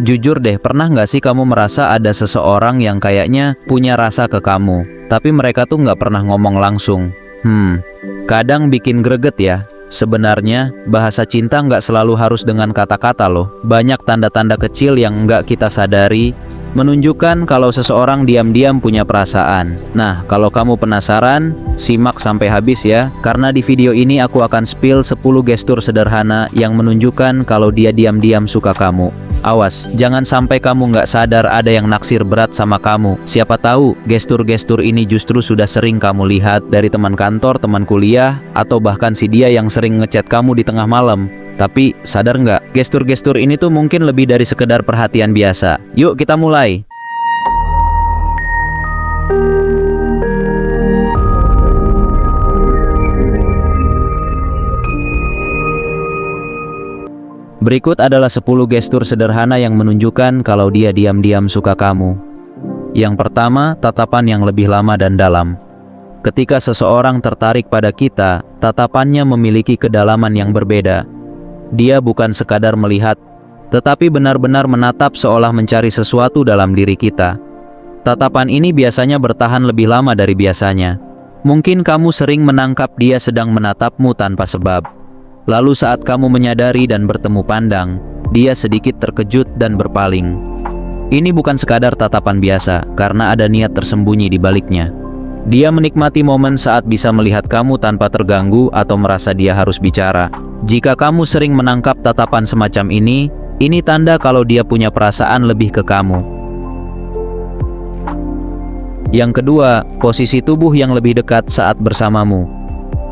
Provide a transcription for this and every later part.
Jujur deh, pernah nggak sih kamu merasa ada seseorang yang kayaknya punya rasa ke kamu, tapi mereka tuh nggak pernah ngomong langsung? Kadang bikin greget ya. Sebenarnya, bahasa cinta nggak selalu harus dengan kata-kata loh. Banyak tanda-tanda kecil yang nggak kita sadari, menunjukkan kalau seseorang diam-diam punya perasaan. Nah, kalau kamu penasaran, simak sampai habis ya, karena di video ini aku akan spill 10 gestur sederhana yang menunjukkan kalau dia diam-diam suka kamu. Awas, jangan sampai kamu nggak sadar ada yang naksir berat sama kamu. Siapa tahu, gestur-gestur ini justru sudah sering kamu lihat dari teman kantor, teman kuliah, atau bahkan si dia yang sering ngechat kamu di tengah malam. Tapi, sadar nggak, gestur-gestur ini tuh mungkin lebih dari sekedar perhatian biasa. Yuk kita mulai! Berikut adalah 10 gestur sederhana yang menunjukkan kalau dia diam-diam suka kamu. Yang pertama, tatapan yang lebih lama dan dalam. Ketika seseorang tertarik pada kita, tatapannya memiliki kedalaman yang berbeda. Dia bukan sekadar melihat, tetapi benar-benar menatap seolah mencari sesuatu dalam diri kita. Tatapan ini biasanya bertahan lebih lama dari biasanya. Mungkin kamu sering menangkap dia sedang menatapmu tanpa sebab. Lalu saat kamu menyadari dan bertemu pandang, dia sedikit terkejut dan berpaling. Ini bukan sekadar tatapan biasa, karena ada niat tersembunyi di baliknya. Dia menikmati momen saat bisa melihat kamu tanpa terganggu atau merasa dia harus bicara. Jika kamu sering menangkap tatapan semacam ini tanda kalau dia punya perasaan lebih ke kamu. Yang kedua, posisi tubuh yang lebih dekat saat bersamamu.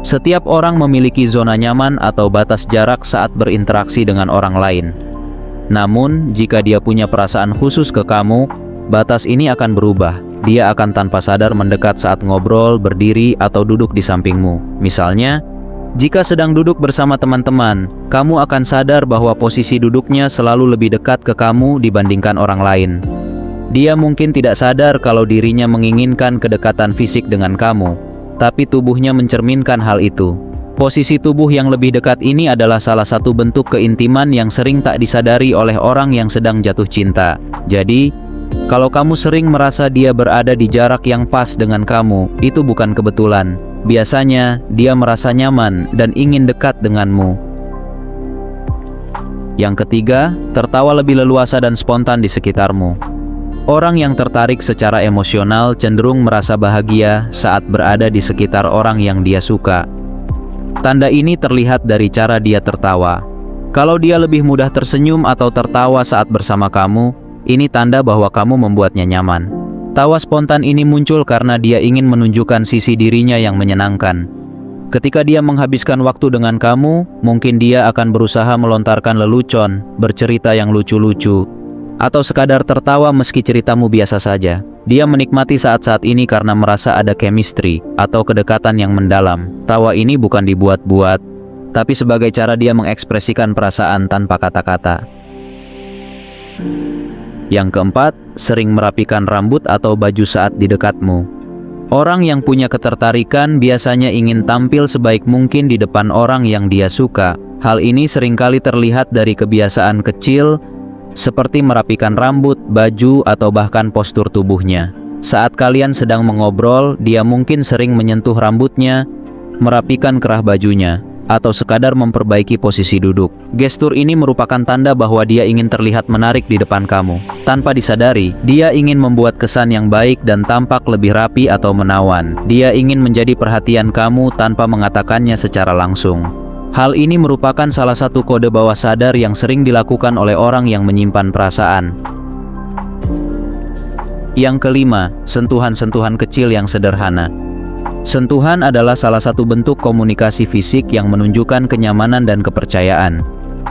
Setiap orang memiliki zona nyaman atau batas jarak saat berinteraksi dengan orang lain. Namun, jika dia punya perasaan khusus ke kamu, batas ini akan berubah. Dia akan tanpa sadar mendekat saat ngobrol, berdiri, atau duduk di sampingmu. Misalnya, jika sedang duduk bersama teman-teman, kamu akan sadar bahwa posisi duduknya selalu lebih dekat ke kamu dibandingkan orang lain. Dia mungkin tidak sadar kalau dirinya menginginkan kedekatan fisik dengan kamu, tapi tubuhnya mencerminkan hal itu. Posisi tubuh yang lebih dekat ini adalah salah satu bentuk keintiman yang sering tak disadari oleh orang yang sedang jatuh cinta. Jadi, kalau kamu sering merasa dia berada di jarak yang pas dengan kamu, itu bukan kebetulan. Biasanya, dia merasa nyaman dan ingin dekat denganmu. Yang ketiga, tertawa lebih leluasa dan spontan di sekitarmu. Orang yang tertarik secara emosional cenderung merasa bahagia saat berada di sekitar orang yang dia suka. Tanda ini terlihat dari cara dia tertawa. Kalau dia lebih mudah tersenyum atau tertawa saat bersama kamu, ini tanda bahwa kamu membuatnya nyaman. Tawa spontan ini muncul karena dia ingin menunjukkan sisi dirinya yang menyenangkan. Ketika dia menghabiskan waktu dengan kamu, mungkin dia akan berusaha melontarkan lelucon, bercerita yang lucu-lucu, atau sekadar tertawa meski ceritamu biasa saja. Dia menikmati saat-saat ini karena merasa ada chemistry atau kedekatan yang mendalam. Tawa ini bukan dibuat-buat, tapi sebagai cara dia mengekspresikan perasaan tanpa kata-kata. Yang keempat, sering merapikan rambut atau baju saat di dekatmu. Orang yang punya ketertarikan biasanya ingin tampil sebaik mungkin di depan orang yang dia suka. Hal ini seringkali terlihat dari kebiasaan kecil, seperti merapikan rambut, baju, atau bahkan postur tubuhnya. Saat kalian sedang mengobrol, dia mungkin sering menyentuh rambutnya, merapikan kerah bajunya, atau sekadar memperbaiki posisi duduk. Gestur ini merupakan tanda bahwa dia ingin terlihat menarik di depan kamu. Tanpa disadari, dia ingin membuat kesan yang baik dan tampak lebih rapi atau menawan. Dia ingin menjadi perhatian kamu tanpa mengatakannya secara langsung. Hal ini merupakan salah satu kode bawah sadar yang sering dilakukan oleh orang yang menyimpan perasaan. Yang kelima, sentuhan-sentuhan kecil yang sederhana. Sentuhan adalah salah satu bentuk komunikasi fisik yang menunjukkan kenyamanan dan kepercayaan.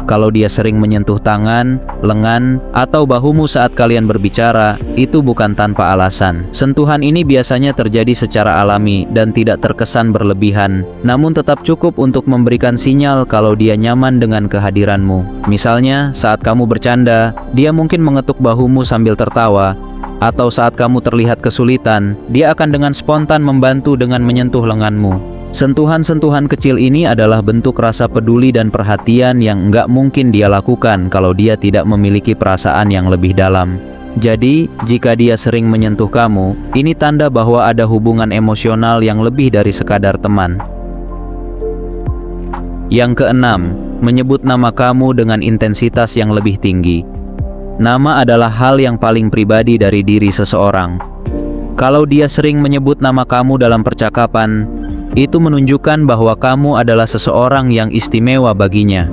Kalau dia sering menyentuh tangan, lengan, atau bahumu saat kalian berbicara, itu bukan tanpa alasan. Sentuhan ini biasanya terjadi secara alami dan tidak terkesan berlebihan, namun tetap cukup untuk memberikan sinyal kalau dia nyaman dengan kehadiranmu. Misalnya, saat kamu bercanda, dia mungkin mengetuk bahumu sambil tertawa, atau saat kamu terlihat kesulitan, dia akan dengan spontan membantu dengan menyentuh lenganmu. Sentuhan-sentuhan kecil ini adalah bentuk rasa peduli dan perhatian yang nggak mungkin dia lakukan kalau dia tidak memiliki perasaan yang lebih dalam. Jadi, jika dia sering menyentuh kamu, ini tanda bahwa ada hubungan emosional yang lebih dari sekadar teman. Yang keenam, menyebut nama kamu dengan intensitas yang lebih tinggi. Nama adalah hal yang paling pribadi dari diri seseorang. Kalau dia sering menyebut nama kamu dalam percakapan, itu menunjukkan bahwa kamu adalah seseorang yang istimewa baginya.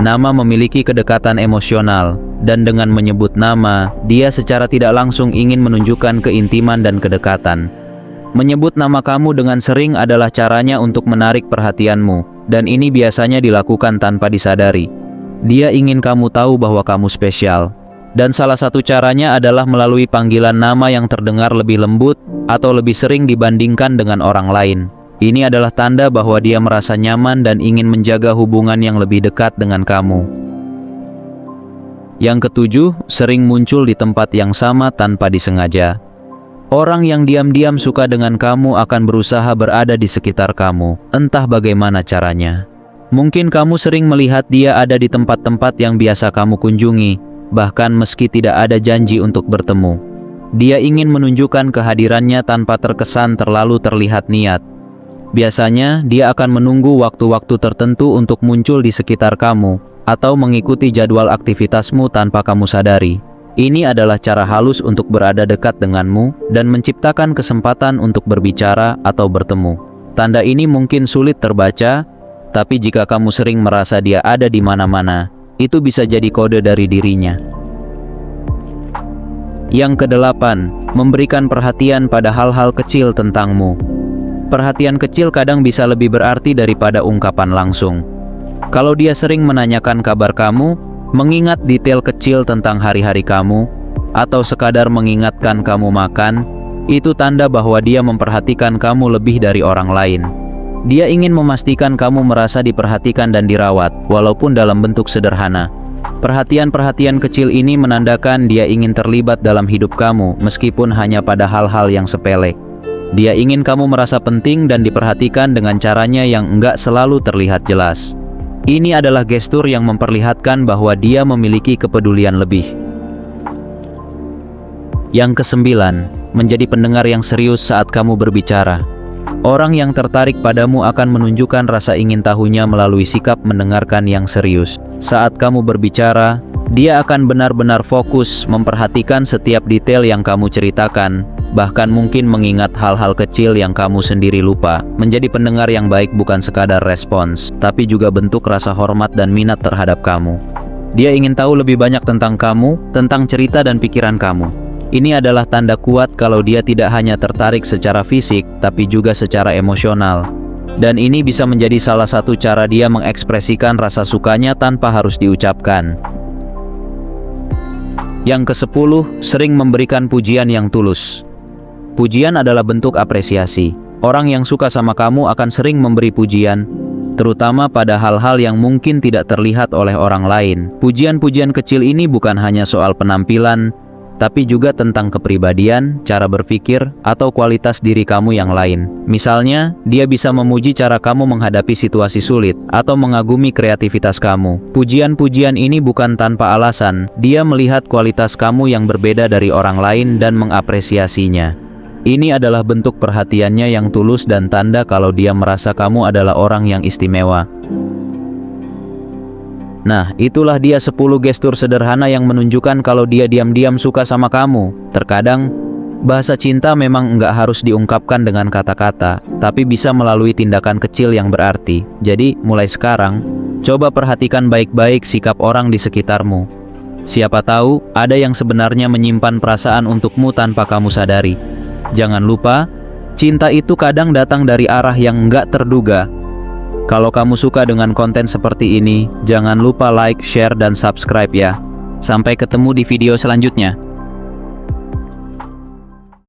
Nama memiliki kedekatan emosional, dan dengan menyebut nama, dia secara tidak langsung ingin menunjukkan keintiman dan kedekatan. Menyebut nama kamu dengan sering adalah caranya untuk menarik perhatianmu, dan ini biasanya dilakukan tanpa disadari. Dia ingin kamu tahu bahwa kamu spesial. Dan salah satu caranya adalah melalui panggilan nama yang terdengar lebih lembut atau lebih sering dibandingkan dengan orang lain. Ini adalah tanda bahwa dia merasa nyaman dan ingin menjaga hubungan yang lebih dekat dengan kamu. Yang ketujuh, sering muncul di tempat yang sama tanpa disengaja. Orang yang diam-diam suka dengan kamu akan berusaha berada di sekitar kamu, entah bagaimana caranya. Mungkin kamu sering melihat dia ada di tempat-tempat yang biasa kamu kunjungi, bahkan meski tidak ada janji untuk bertemu. Dia ingin menunjukkan kehadirannya tanpa terkesan terlalu terlihat niat. Biasanya, dia akan menunggu waktu-waktu tertentu untuk muncul di sekitar kamu, atau mengikuti jadwal aktivitasmu tanpa kamu sadari. Ini adalah cara halus untuk berada dekat denganmu, dan menciptakan kesempatan untuk berbicara atau bertemu. Tanda ini mungkin sulit terbaca, tapi jika kamu sering merasa dia ada di mana-mana, itu bisa jadi kode dari dirinya. Yang kedelapan, memberikan perhatian pada hal-hal kecil tentangmu. Perhatian kecil kadang bisa lebih berarti daripada ungkapan langsung. Kalau dia sering menanyakan kabar kamu, mengingat detail kecil tentang hari-hari kamu, atau sekadar mengingatkan kamu makan, itu tanda bahwa dia memperhatikan kamu lebih dari orang lain. Dia ingin memastikan kamu merasa diperhatikan dan dirawat, walaupun dalam bentuk sederhana. Perhatian-perhatian kecil ini menandakan dia ingin terlibat dalam hidup kamu, meskipun hanya pada hal-hal yang sepele. Dia ingin kamu merasa penting dan diperhatikan dengan caranya yang enggak selalu terlihat jelas. Ini adalah gestur yang memperlihatkan bahwa dia memiliki kepedulian lebih. Yang kesembilan, menjadi pendengar yang serius saat kamu berbicara. Orang yang tertarik padamu akan menunjukkan rasa ingin tahunya melalui sikap mendengarkan yang serius. Saat kamu berbicara, dia akan benar-benar fokus memperhatikan setiap detail yang kamu ceritakan, bahkan mungkin mengingat hal-hal kecil yang kamu sendiri lupa. Menjadi pendengar yang baik bukan sekadar respons, tapi juga bentuk rasa hormat dan minat terhadap kamu. Dia ingin tahu lebih banyak tentang kamu, tentang cerita dan pikiran kamu. Ini adalah tanda kuat kalau dia tidak hanya tertarik secara fisik, tapi juga secara emosional. Dan ini bisa menjadi salah satu cara dia mengekspresikan rasa sukanya tanpa harus diucapkan. Yang ke-10, sering memberikan pujian yang tulus. Pujian adalah bentuk apresiasi. Orang yang suka sama kamu akan sering memberi pujian, terutama pada hal-hal yang mungkin tidak terlihat oleh orang lain. Pujian-pujian kecil ini bukan hanya soal penampilan, tapi juga tentang kepribadian, cara berpikir, atau kualitas diri kamu yang lain. Misalnya, dia bisa memuji cara kamu menghadapi situasi sulit, atau mengagumi kreativitas kamu. Pujian-pujian ini bukan tanpa alasan. Dia melihat kualitas kamu yang berbeda dari orang lain dan mengapresiasinya. Ini adalah bentuk perhatiannya yang tulus dan tanda kalau dia merasa kamu adalah orang yang istimewa. Nah, itulah dia 10 gestur sederhana yang menunjukkan kalau dia diam-diam suka sama kamu. Terkadang, bahasa cinta memang nggak harus diungkapkan dengan kata-kata, tapi bisa melalui tindakan kecil yang berarti. Jadi, mulai sekarang, coba perhatikan baik-baik sikap orang di sekitarmu. Siapa tahu, ada yang sebenarnya menyimpan perasaan untukmu tanpa kamu sadari. Jangan lupa, cinta itu kadang datang dari arah yang nggak terduga. Kalau kamu suka dengan konten seperti ini, jangan lupa like, share, dan subscribe ya. Sampai ketemu di video selanjutnya.